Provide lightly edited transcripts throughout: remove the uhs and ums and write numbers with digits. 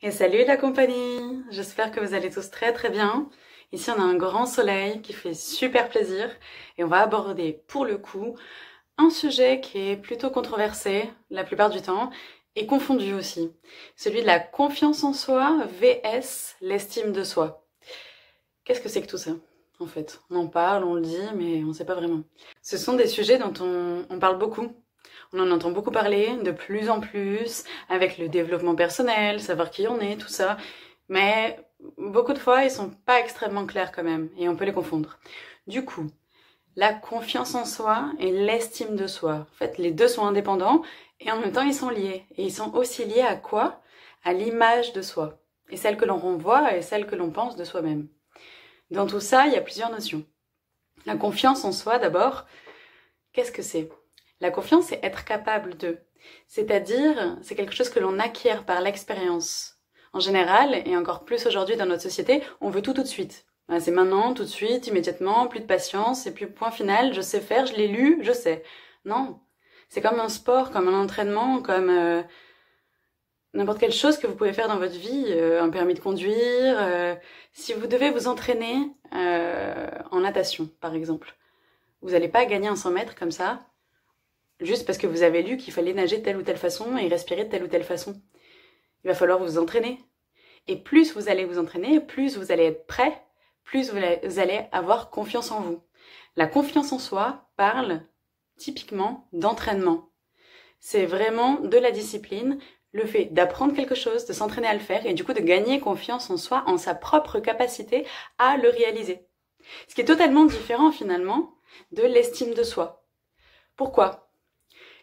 Et salut la compagnie! J'espère que vous allez tous très très bien. Ici on a un grand soleil qui fait super plaisir et on va aborder pour le coup un sujet qui est plutôt controversé la plupart du temps et confondu aussi. Celui de la confiance en soi vs l'estime de soi. Qu'est-ce que c'est que tout ça en fait? On en parle, on le dit mais on ne sait pas vraiment. Ce sont des sujets dont on parle beaucoup. On en entend beaucoup parler, de plus en plus, avec le développement personnel, savoir qui on est, tout ça. Mais beaucoup de fois, ils sont pas extrêmement clairs quand même, et on peut les confondre. Du coup, la confiance en soi et l'estime de soi. En fait, les deux sont indépendants, et en même temps, ils sont liés. Et ils sont aussi liés à quoi? À l'image de soi. Et celle que l'on renvoie et celle que l'on pense de soi-même. Dans tout ça, il y a plusieurs notions. La confiance en soi, d'abord, qu'est-ce que c'est? La confiance, c'est être capable de. C'est-à-dire, c'est quelque chose que l'on acquiert par l'expérience. En général, et encore plus aujourd'hui dans notre société, on veut tout de suite. C'est maintenant, tout de suite, immédiatement, plus de patience, et puis point final, je sais faire, je l'ai lu, je sais. Non. C'est comme un sport, comme un entraînement, comme n'importe quelle chose que vous pouvez faire dans votre vie, un permis de conduire. Si vous devez vous entraîner en natation, par exemple, vous n'allez pas gagner un 100 mètres comme ça, juste parce que vous avez lu qu'il fallait nager de telle ou telle façon et respirer de telle ou telle façon. Il va falloir vous entraîner. Et plus vous allez vous entraîner, plus vous allez être prêt, plus vous allez avoir confiance en vous. La confiance en soi parle typiquement d'entraînement. C'est vraiment de la discipline, le fait d'apprendre quelque chose, de s'entraîner à le faire et du coup de gagner confiance en soi, en sa propre capacité à le réaliser. Ce qui est totalement différent finalement de l'estime de soi. Pourquoi ?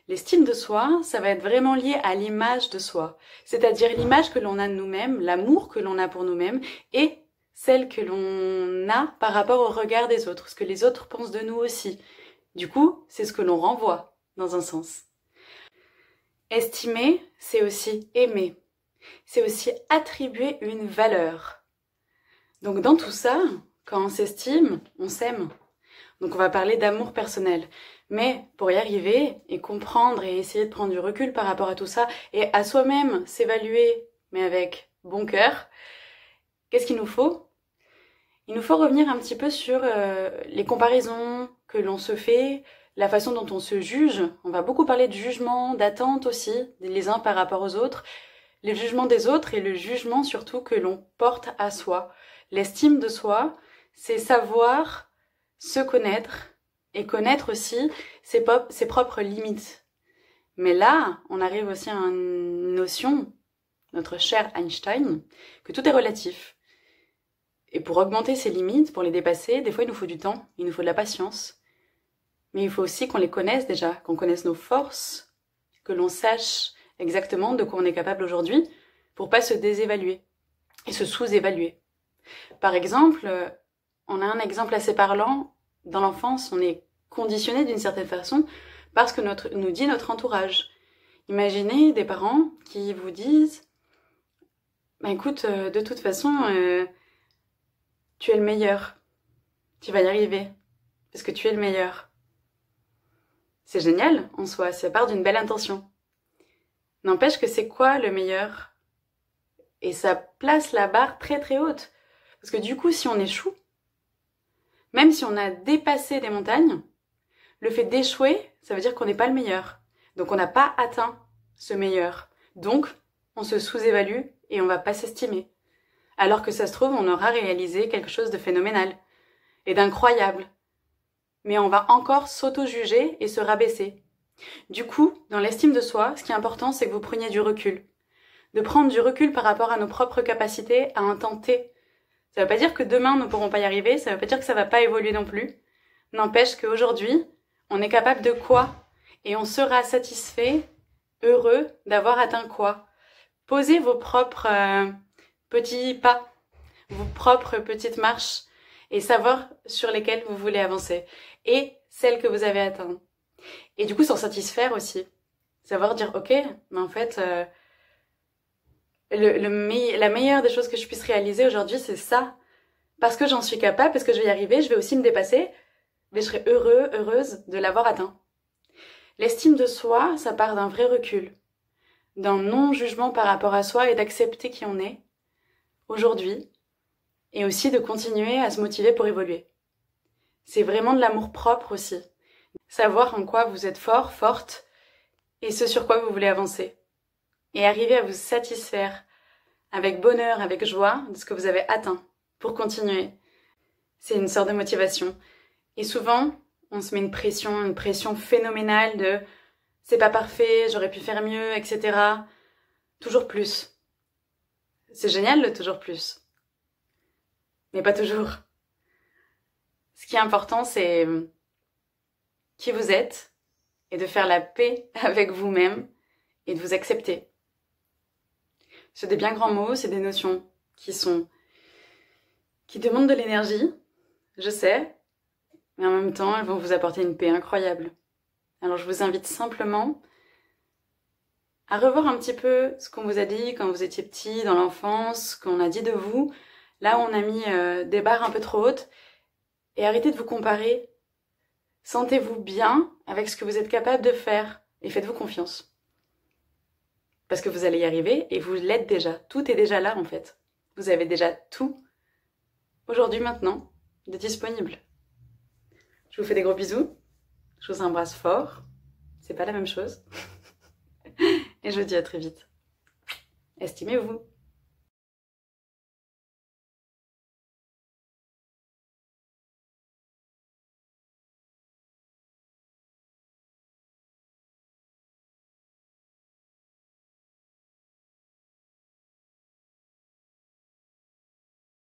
L'estime de soi, ça va être vraiment lié à l'image de soi, c'est-à-dire l'image que l'on a de nous-mêmes, l'amour que l'on a pour nous-mêmes et celle que l'on a par rapport au regard des autres, ce que les autres pensent de nous aussi. Du coup, c'est ce que l'on renvoie, dans un sens. Estimer, c'est aussi aimer. C'est aussi attribuer une valeur. Donc dans tout ça, quand on s'estime, on s'aime. Donc on va parler d'amour personnel. Mais pour y arriver et comprendre et essayer de prendre du recul par rapport à tout ça et à soi-même s'évaluer, mais avec bon cœur, qu'est-ce qu'il nous faut? Il nous faut revenir un petit peu sur les comparaisons que l'on se fait, la façon dont on se juge. On va beaucoup parler de jugement, d'attente aussi, les uns par rapport aux autres. Le jugement des autres et le jugement surtout que l'on porte à soi. L'estime de soi, c'est savoir se connaître et connaître aussi ses propres limites. Mais là, on arrive aussi à une notion, notre cher Einstein, que tout est relatif. Et pour augmenter ses limites, pour les dépasser, des fois il nous faut du temps, il nous faut de la patience. Mais il faut aussi qu'on les connaisse déjà, qu'on connaisse nos forces, que l'on sache exactement de quoi on est capable aujourd'hui pour pas se désévaluer et se sous-évaluer. Par exemple, on a un exemple assez parlant. Dans l'enfance, on est conditionné d'une certaine façon parce que nous dit notre entourage. Imaginez des parents qui vous disent bah, écoute, de toute façon, tu es le meilleur. Tu vas y arriver. Parce que tu es le meilleur. C'est génial en soi, ça part d'une belle intention. N'empêche que c'est quoi le meilleur? Et ça place la barre très très haute. Parce que du coup, si on échoue, même si on a dépassé des montagnes, le fait d'échouer, ça veut dire qu'on n'est pas le meilleur. Donc on n'a pas atteint ce meilleur. Donc on se sous-évalue et on va pas s'estimer. Alors que ça se trouve, on aura réalisé quelque chose de phénoménal et d'incroyable. Mais on va encore s'auto-juger et se rabaisser. Du coup, dans l'estime de soi, ce qui est important, c'est que vous preniez du recul. De prendre du recul par rapport à nos propres capacités à un temps T. Ça veut pas dire que demain nous pourrons pas y arriver, ça veut pas dire que ça va pas évoluer non plus. N'empêche qu'aujourd'hui, on est capable de quoi? Et on sera satisfait, heureux d'avoir atteint quoi? Posez vos propres petits pas, vos propres petites marches et savoir sur lesquelles vous voulez avancer et celles que vous avez atteintes. Et du coup, s'en satisfaire aussi. Savoir dire, ok, mais en fait, la meilleure des choses que je puisse réaliser aujourd'hui, c'est ça. Parce que j'en suis capable, parce que je vais y arriver, je vais aussi me dépasser, mais je serai heureuse de l'avoir atteint. L'estime de soi, ça part d'un vrai recul. d'un non-jugement par rapport à soi et d'accepter qui on est aujourd'hui et aussi de continuer à se motiver pour évoluer. C'est vraiment de l'amour propre aussi. Savoir en quoi vous êtes fort, forte et ce sur quoi vous voulez avancer. Et arriver à vous satisfaire avec bonheur, avec joie de ce que vous avez atteint pour continuer. C'est une sorte de motivation. Et souvent, on se met une pression phénoménale de c'est pas parfait, j'aurais pu faire mieux, etc. Toujours plus. C'est génial le toujours plus. Mais pas toujours. Ce qui est important, c'est qui vous êtes et de faire la paix avec vous-même et de vous accepter. C'est des bien grands mots, c'est des notions qui demandent de l'énergie, je sais, mais en même temps, elles vont vous apporter une paix incroyable. Alors je vous invite simplement à revoir un petit peu ce qu'on vous a dit quand vous étiez petit, dans l'enfance, ce qu'on a dit de vous, là où on a mis des barres un peu trop hautes, et arrêtez de vous comparer. Sentez-vous bien avec ce que vous êtes capable de faire, et faites-vous confiance. Parce que vous allez y arriver, et vous l'êtes déjà. Tout est déjà là, en fait. Vous avez déjà tout, aujourd'hui, maintenant, de disponible. Je vous fais des gros bisous. Je vous embrasse fort. C'est pas la même chose. Et je vous dis à très vite. Estimez-vous.